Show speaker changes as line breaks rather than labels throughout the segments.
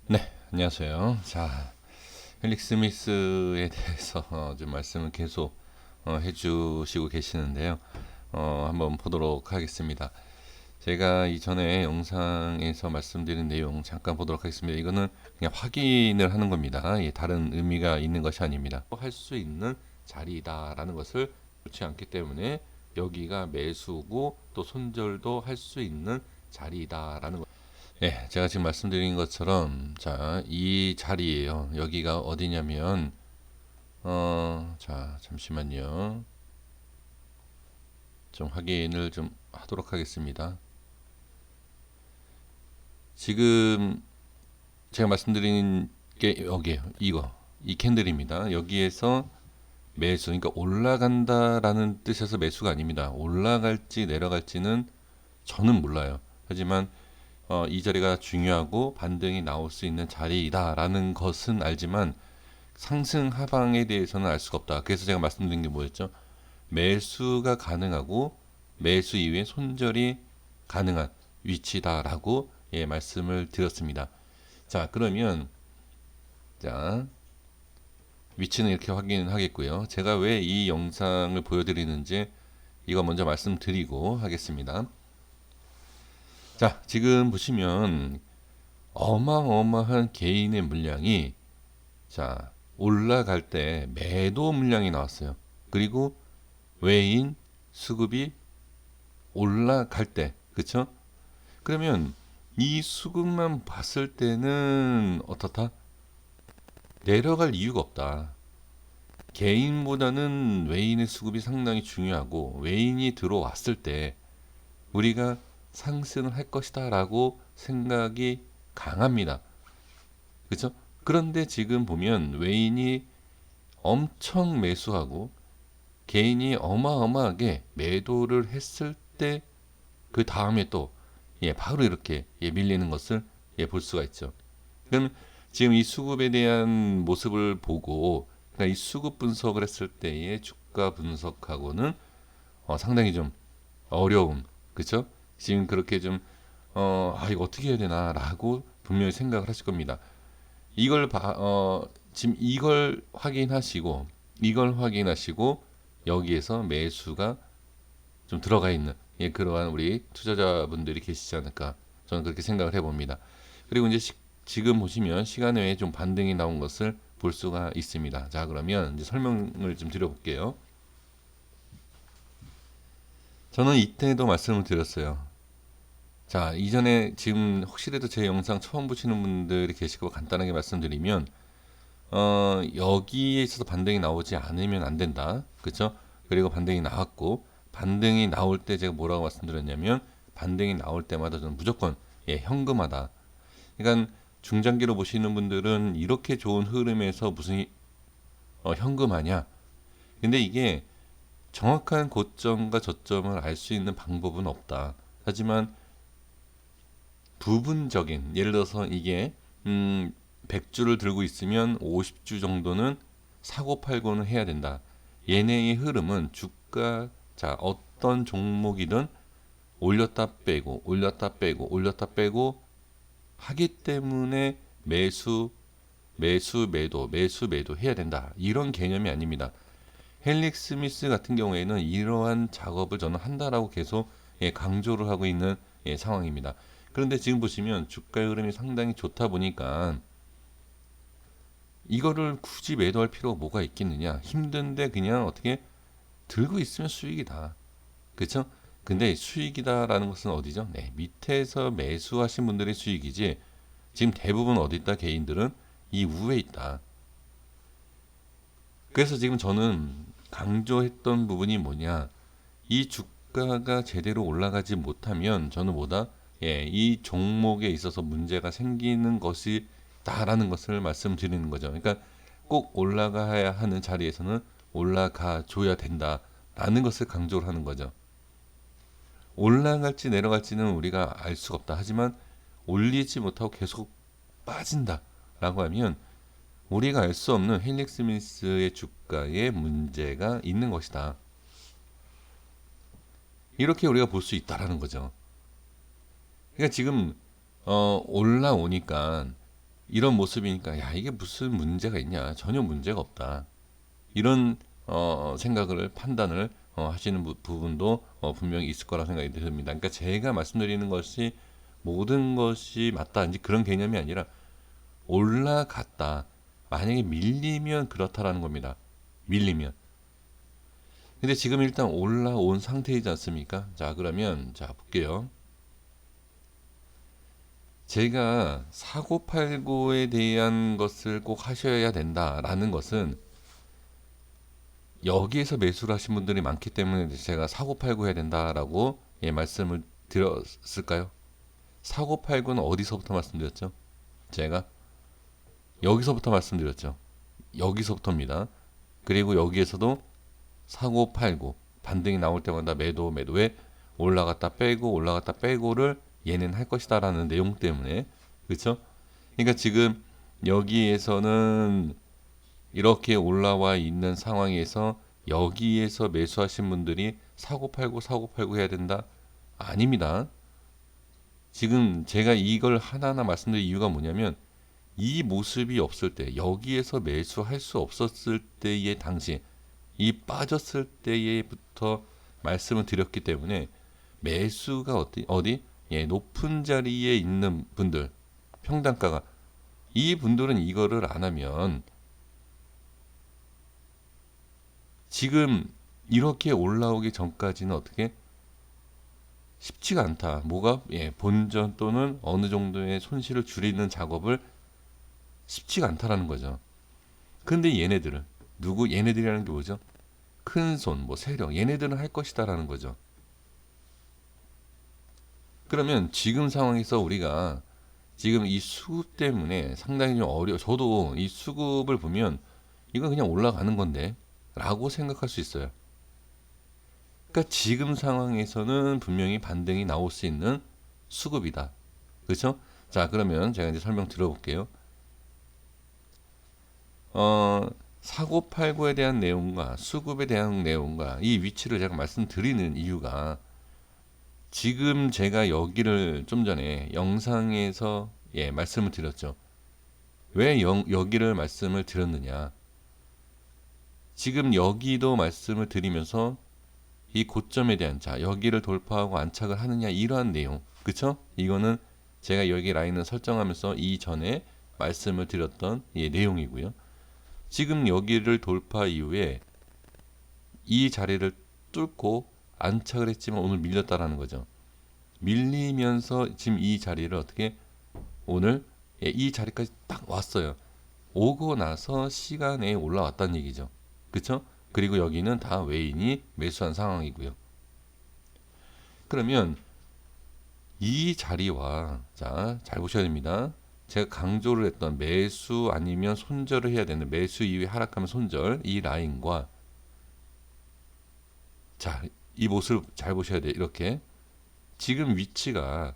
네, 안녕하세요. 자, 헬릭 스미스에 대해서 좀 말씀을 계속 해주시고 계시는데요. 한번 보도록 하겠습니다. 제가 이전에 영상에서 말씀드린 내용 잠깐 보도록 하겠습니다. 이거는 그냥 확인을 하는 겁니다. 예, 다른 의미가 있는 것이 아닙니다. 할 수 있는 자리다라는 것을 좋지 않기 때문에 여기가 매수고 또 손절도 할 수 있는 자리다라는 것. 네, 제가 지금 말씀드린 것처럼 자, 이 자리예요. 여기가 어디냐면 자, 잠시만요. 좀 확인을 좀 하도록 하겠습니다. 지금 제가 말씀드린 게 여기에요. 이 캔들입니다. 여기에서 매수, 그러니까 올라간다라는 뜻에서 매수가 아닙니다. 올라갈지 내려갈지는 저는 몰라요. 하지만 이 자리가 중요하고 반등이 나올 수 있는 자리이다라는 것은 알지만 상승 하방에 대해서는 알 수가 없다. 그래서 제가 말씀드린 게 뭐였죠? 매수가 가능하고 매수 이후에 손절이 가능한 위치다라고 예, 말씀을 드렸습니다. 자, 그러면 자, 위치는 이렇게 확인하겠고요. 제가 왜 이 영상을 보여드리는지 이거 먼저 말씀드리고 하겠습니다. 자, 지금 보시면 어마어마한 개인의 물량이 자, 올라갈 때 매도 물량이 나왔어요. 그리고 외인 수급이 올라갈 때, 그쵸? 그러면 이 수급만 봤을 때는 어떻다? 내려갈 이유가 없다. 개인보다는 외인의 수급이 상당히 중요하고 외인이 들어왔을 때 우리가 상승을 할 것이다 라고 생각이 강합니다. 그쵸? 그런데 지금 보면 외인이 엄청 매수하고 개인이 어마어마하게 매도를 했을 때 그 다음에 또 예, 바로 이렇게 예, 밀리는 것을 예, 볼 수가 있죠. 그럼 지금 이 수급에 대한 모습을 보고 그러니까 이 수급 분석을 했을 때의 주가 분석하고는 상당히 좀 어려움, 그렇죠? 지금 그렇게 좀 이거 어떻게 해야 되나라고 분명히 생각을 하실 겁니다. 지금 이걸 확인하시고 여기에서 매수가 좀 들어가 있는 예, 그러한 우리 투자자분들이 계시지 않을까 저는 그렇게 생각을 해봅니다. 그리고 이제 지금 보시면 시간 외에 좀 반등이 나온 것을 볼 수가 있습니다. 자, 그러면 이제 설명을 좀 드려볼게요. 저는 이때도 말씀을 드렸어요. 자, 이전에 지금 혹시라도 제 영상 처음 보시는 분들이 계시고 간단하게 말씀드리면 여기에 있어서 반등이 나오지 않으면 안 된다. 그렇죠? 그리고 반등이 나왔고 반등이 나올 때 제가 뭐라고 말씀드렸냐면 반등이 나올 때마다 저는 무조건 예, 현금화다. 그러니까 중장기로 보시는 분들은 이렇게 좋은 흐름에서 무슨 현금화냐? 근데 이게 정확한 고점과 저점을 알 수 있는 방법은 없다. 하지만 부분적인 예를 들어서 이게 100주를 들고 있으면 50주 정도는 사고 팔고는 해야 된다. 얘네의 흐름은 주가 자 어떤 종목이든 올렸다 빼고 올렸다 빼고 올렸다 빼고 하기 때문에 매수 매도 해야 된다. 이런 개념이 아닙니다. 헬릭 스미스 같은 경우에는 이러한 작업을 저는 한다라고 계속 예, 강조를 하고 있는 예, 상황입니다. 그런데 지금 보시면 주가의 흐름이 상당히 좋다 보니까 이거를 굳이 매도할 필요가 뭐가 있겠느냐. 힘든데 그냥 어떻게 들고 있으면 수익이다. 그렇죠? 근데 수익이다라는 것은 어디죠? 네, 밑에서 매수하신 분들의 수익이지. 지금 대부분 어디 있다? 개인들은 이 위에 있다. 그래서 지금 저는 강조했던 부분이 뭐냐? 이 주가가 제대로 올라가지 못하면 저는 뭐다? 예, 이 종목에 있어서 문제가 생기는 것이다라는 것을 말씀드리는 거죠. 그러니까 꼭 올라가야 하는 자리에서는 올라가 줘야 된다라는 것을 강조를 하는 거죠. 올라갈지 내려갈지는 우리가 알 수가 없다. 하지만 올리지 못하고 계속 빠진다라고 하면 우리가 알 수 없는 헬릭 스미스의 주가에 문제가 있는 것이다. 이렇게 우리가 볼 수 있다라는 거죠. 그러니까 지금 올라오니까 이런 모습이니까 야 이게 무슨 문제가 있냐, 전혀 문제가 없다, 이런 생각을 판단을 하시는 부분도 분명히 있을 거라 생각이 듭니다. 그러니까 제가 말씀드리는 것이 모든 것이 맞다 이제 그런 개념이 아니라 올라갔다, 만약에 밀리면 그렇다라는 겁니다. 밀리면. 근데 지금 일단 올라온 상태이지 않습니까? 자 그러면 자 볼게요. 제가 사고팔고에 대한 것을 꼭 하셔야 된다라는 것은 여기에서 매수를 하신 분들이 많기 때문에 제가 사고팔고 해야 된다라고 말씀을 드렸을까요? 사고팔고는 어디서부터 말씀드렸죠? 제가 여기서부터 말씀드렸죠. 여기서부터입니다. 그리고 여기에서도 사고팔고 반등이 나올 때마다 매도 왜 올라갔다 빼고 올라갔다 빼고를 얘는 할 것이다라는 내용 때문에, 그렇죠? 그러니까 지금 여기에서는 이렇게 올라와 있는 상황에서 여기에서 매수하신 분들이 사고팔고 해야 된다? 아닙니다. 지금 제가 이걸 하나하나 말씀드릴 이유가 뭐냐면 이 모습이 없을 때, 여기에서 매수할 수 없었을 때의 당시, 이 빠졌을 때에부터 말씀을 드렸기 때문에 매수가 어디? 예, 높은 자리에 있는 분들, 평단가가, 이 분들은 이거를 안 하면 지금 이렇게 올라오기 전까지는 어떻게 쉽지가 않다. 뭐가? 예, 본전 또는 어느 정도의 손실을 줄이는 작업을 쉽지가 않다라는 거죠. 근데 얘네들은 얘네들이라는 게 뭐죠? 큰 손, 뭐 세력, 얘네들은 할 것이다라는 거죠. 그러면 지금 상황에서 우리가 지금 이 수급 때문에 상당히 좀 저도 이 수급을 보면 이건 그냥 올라가는 건데 라고 생각할 수 있어요. 그러니까 지금 상황에서는 분명히 반등이 나올 수 있는 수급이다. 그렇죠? 자, 그러면 제가 이제 설명 들어볼게요. 사고팔고에 대한 내용과 수급에 대한 내용과 이 위치를 제가 말씀드리는 이유가 지금 제가 여기를 좀 전에 영상에서 말씀을 드렸죠. 왜 여기를 말씀을 드렸느냐. 지금 여기도 말씀을 드리면서 이 고점에 대한, 자 여기를 돌파하고 안착을 하느냐, 이러한 내용, 그쵸? 이거는 제가 여기 라인을 설정하면서 이전에 말씀을 드렸던 내용이고요. 지금 여기를 돌파 이후에 이 자리를 뚫고 안착을 했지만 오늘 밀렸다라는 거죠. 밀리면서 지금 이 자리를 어떻게 오늘 이 자리까지 딱 왔어요. 오고 나서 시간에 올라왔다는 얘기죠. 그쵸? 그리고 여기는 다 외인이 매수한 상황이고요. 그러면 이 자리와, 자, 잘 보셔야 됩니다. 제가 강조를 했던 매수 아니면 손절을 해야 되는, 매수 이후에 하락하면 손절, 이 라인과, 자, 이 모습을 잘 보셔야 돼요. 이렇게 지금 위치가,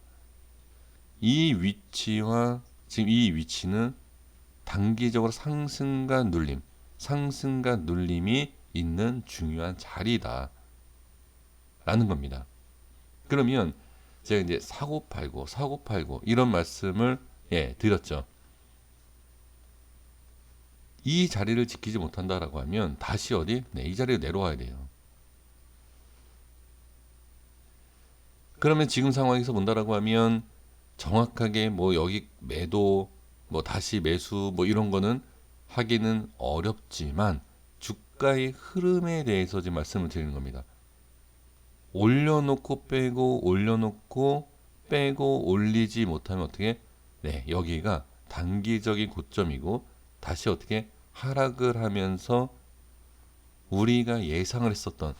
이 위치와 지금 이 위치는 단기적으로 상승과 눌림이 있는 중요한 자리다 라는 겁니다. 그러면 제가 이제 사고팔고 이런 말씀을 드렸죠. 이 자리를 지키지 못한다라고 하면 다시 어디? 이 자리로 내려와야 돼요. 그러면 지금 상황에서 본다라고 하면 정확하게 뭐 여기 매도, 뭐 다시 매수, 뭐 이런 거는 하기는 어렵지만 주가의 흐름에 대해서 지금 말씀을 드리는 겁니다. 올려놓고 빼고 올리지 못하면 어떻게? 여기가 단기적인 고점이고 다시 어떻게 하락을 하면서 우리가 예상을 했었던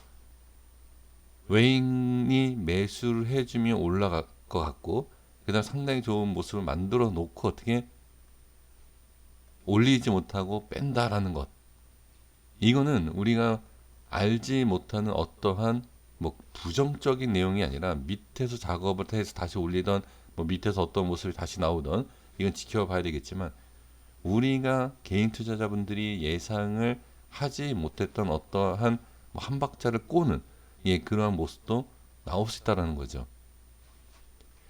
외인이 매수를 해주면 올라갈 것 같고 그다음 상당히 좋은 모습을 만들어 놓고 어떻게 올리지 못하고 뺀다라는 것, 이거는 우리가 알지 못하는 어떠한 뭐 부정적인 내용이 아니라 밑에서 작업을 해서 다시 올리던, 뭐 밑에서 어떤 모습이 다시 나오던, 이건 지켜봐야 되겠지만 우리가 개인 투자자분들이 예상을 하지 못했던 어떠한 뭐한 박자를 꼬는 그러한 모습도 나올 수 있다라는 거죠.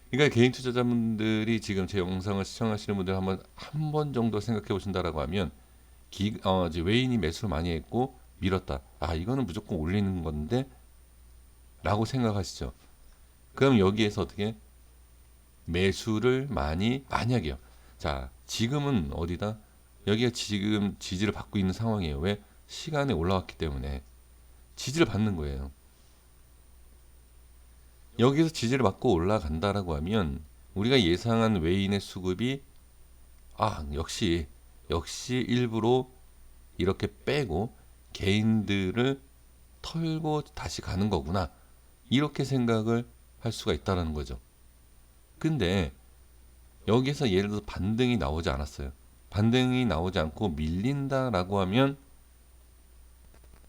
그러니까 개인 투자자분들이 지금 제 영상을 시청하시는 분들 한번 한 번 정도 생각해 보신다라고 하면 이제 외인이 매수를 많이 했고 밀었다. 아, 이거는 무조건 올리는 건데 라고 생각하시죠. 그럼 여기에서 어떻게 매수를 많이 만약에요. 자, 지금은 어디다? 여기가 지금 지지를 받고 있는 상황이에요. 왜? 시간에 올라왔기 때문에 지지를 받는 거예요. 여기서 지지를 받고 올라간다라고 하면 우리가 예상한 외인의 수급이 역시 일부러 이렇게 빼고 개인들을 털고 다시 가는 거구나. 이렇게 생각을 할 수가 있다는 거죠. 근데 여기서 예를 들어서 반등이 나오지 않았어요. 반등이 나오지 않고 밀린다라고 하면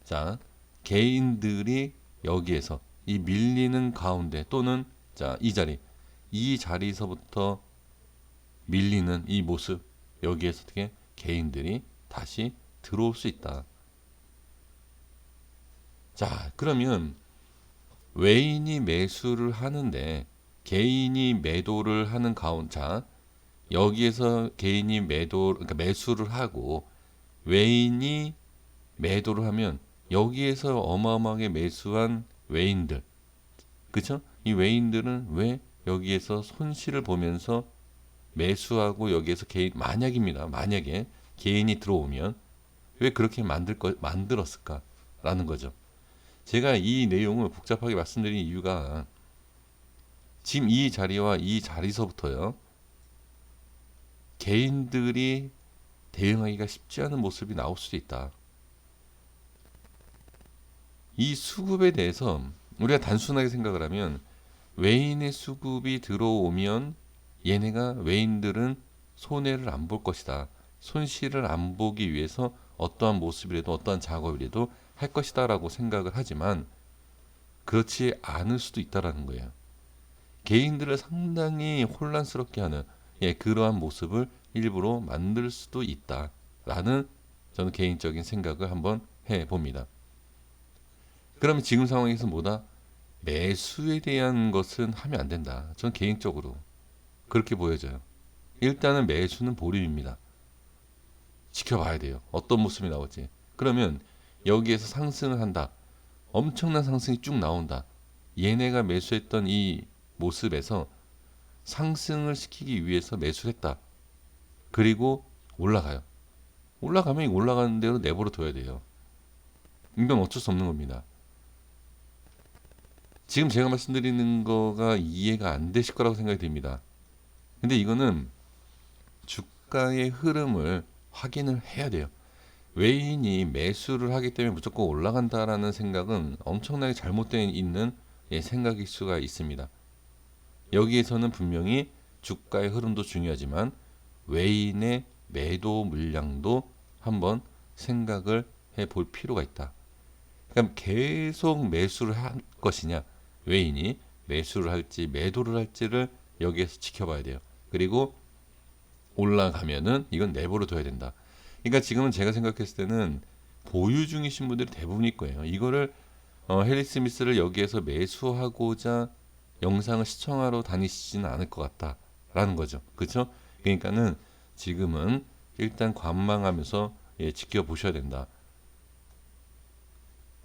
자, 개인들이 여기에서 이 밀리는 가운데 또는 자, 이 자리에서부터 밀리는 이 모습 여기에서 어떻게 개인들이 다시 들어올 수 있다. 자, 그러면 외인이 매수를 하는데 개인이 매도를 하는 가운데 자, 여기에서 개인이 그러니까 매수를 하고 외인이 매도를 하면 여기에서 어마어마하게 매수한 외인들, 그쵸? 이 외인들은 왜 여기에서 손실을 보면서 매수하고 여기에서 만약에 개인이 들어오면 왜 그렇게 만들었을까라는 거죠. 제가 이 내용을 복잡하게 말씀드린 이유가 지금 이 자리와 이 자리서부터요. 개인들이 대응하기가 쉽지 않은 모습이 나올 수도 있다. 이 수급에 대해서 우리가 단순하게 생각을 하면 외인의 수급이 들어오면 외인들은 손해를 안 볼 것이다. 손실을 안 보기 위해서 어떠한 모습이라도 어떠한 작업이라도 할 것이다라고 생각을 하지만 그렇지 않을 수도 있다라는 거예요. 개인들을 상당히 혼란스럽게 하는 그러한 모습을 일부러 만들 수도 있다라는 저는 개인적인 생각을 한번 해봅니다. 그러면 지금 상황에서 매수에 대한 것은 하면 안 된다. 저는 개인적으로 그렇게 보여져요. 일단은 매수는 보류입니다. 지켜봐야 돼요. 어떤 모습이 나올지. 그러면 여기에서 상승을 한다. 엄청난 상승이 쭉 나온다. 얘네가 매수했던 이 모습에서 상승을 시키기 위해서 매수를 했다. 그리고 올라가요. 올라가면 올라가는 대로 내버려 둬야 돼요. 이건 어쩔 수 없는 겁니다. 지금 제가 말씀드리는 거가 이해가 안 되실 거라고 생각이 듭니다. 근데 이거는 주가의 흐름을 확인을 해야 돼요. 외인이 매수를 하기 때문에 무조건 올라간다라는 생각은 엄청나게 잘못되어 있는 생각일 수가 있습니다. 여기에서는 분명히 주가의 흐름도 중요하지만 외인의 매도 물량도 한번 생각을 해볼 필요가 있다. 그럼 계속 매수를 할 것이냐, 외인이 매수를 할지 매도를 할지를 여기에서 지켜봐야 돼요. 그리고 올라가면은 이건 내버려 둬야 된다. 그러니까 지금은 제가 생각했을 때는 보유 중이신 분들이 대부분일 거예요. 이거를 해리 스미스를 여기에서 매수하고자 영상을 시청하러 다니시지는 않을 것 같다라는 거죠. 그렇죠? 그러니까는 지금은 일단 관망하면서 지켜보셔야 된다.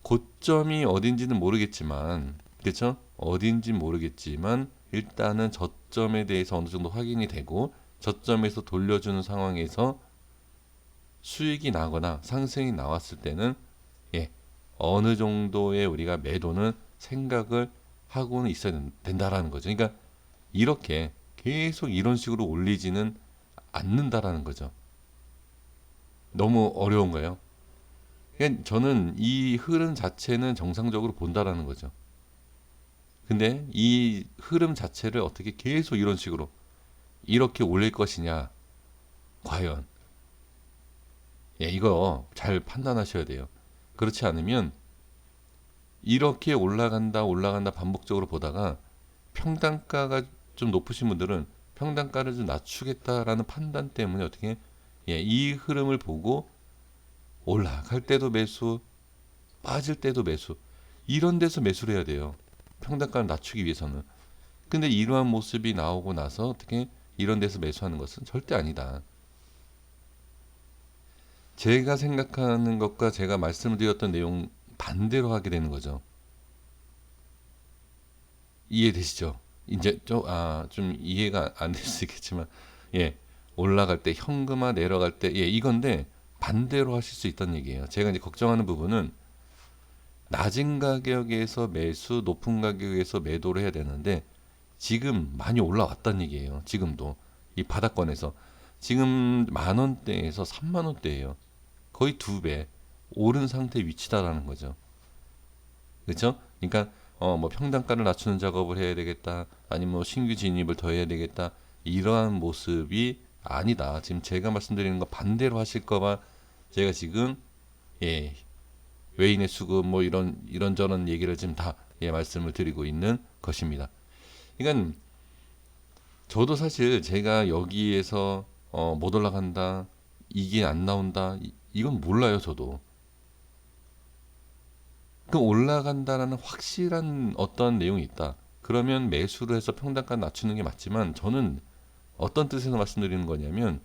고점이 어딘지는 모르겠지만, 그렇죠? 어딘지 모르겠지만 일단은 저점에 대해서 어느 정도 확인이 되고 저점에서 돌려주는 상황에서 수익이 나거나 상승이 나왔을 때는 어느 정도의 우리가 매도는 생각을 하고는 있어야 된다라는 거죠. 그러니까 이렇게 계속 이런 식으로 올리지는 않는다라는 거죠. 너무 어려운가요? 그러니까 저는 이 흐름 자체는 정상적으로 본다라는 거죠. 근데 이 흐름 자체를 어떻게 계속 이런 식으로 이렇게 올릴 것이냐, 과연 이거 잘 판단하셔야 돼요. 그렇지 않으면 이렇게 올라간다 반복적으로 보다가 평단가가 좀 높으신 분들은 평단가를 좀 낮추겠다라는 판단 때문에 어떻게 이 흐름을 보고 올라갈 때도 매수, 빠질 때도 매수, 이런 데서 매수를 해야 돼요. 평단가를 낮추기 위해서는. 근데 이러한 모습이 나오고 나서 어떻게 이런 데서 매수하는 것은 절대 아니다. 제가 생각하는 것과 제가 말씀을 드렸던 내용 반대로 하게 되는 거죠. 이해되시죠? 이제 좀 이해가 안 될 수 있겠지만, 예, 올라갈 때 현금화, 내려갈 때, 예, 이건데 반대로 하실 수 있다는 얘기예요. 제가 이제 걱정하는 부분은 낮은 가격에서 매수, 높은 가격에서 매도를 해야 되는데 지금 많이 올라왔다는 얘기예요. 지금도 이 바닥권에서 지금 10,000원대에서 30,000원대예요. 거의 2배 오른 상태 위치다라는 거죠. 그렇죠? 그러니까 뭐 평단가를 낮추는 작업을 해야 되겠다. 아니면 뭐 신규 진입을 더 해야 되겠다. 이러한 모습이 아니다. 지금 제가 말씀드리는 거 반대로 하실까 봐 제가 지금 예, 외인의 수급 뭐 이런저런 얘기를 지금 다 예, 말씀을 드리고 있는 것입니다. 그러니까 저도 사실 제가 여기에서 못 올라간다, 이게 안 나온다, 이건 몰라요, 저도. 그 올라간다라는 확실한 어떤 내용이 있다. 그러면 매수를 해서 평단가 낮추는 게 맞지만 저는 어떤 뜻에서 말씀드리는 거냐면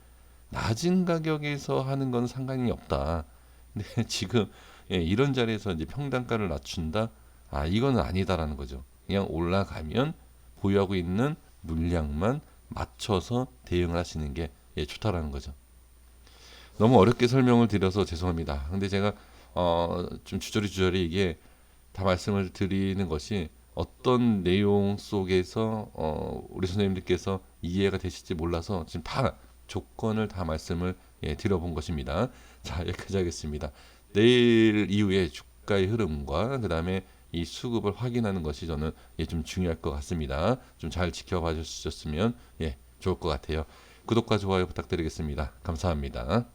낮은 가격에서 하는 건 상관이 없다. 근데 지금 예, 이런 자리에서 이제 평단가를 낮춘다. 아, 이거는 아니다라는 거죠. 그냥 올라가면 보유하고 있는 물량만 맞춰서 대응을 하시는 게 예, 좋다라는 거죠. 너무 어렵게 설명을 드려서 죄송합니다. 근데 제가 좀 주저리 이게 다 말씀을 드리는 것이 어떤 내용 속에서 우리 선생님들께서 이해가 되실지 몰라서 지금 다 조건을 다 말씀을 예, 드려본 것입니다. 자, 여기까지 하겠습니다. 내일 이후에 주가의 흐름과 그 다음에 이 수급을 확인하는 것이 저는 예, 좀 중요할 것 같습니다. 좀 잘 지켜봐 주셨으면 예, 좋을 것 같아요. 구독과 좋아요 부탁드리겠습니다. 감사합니다.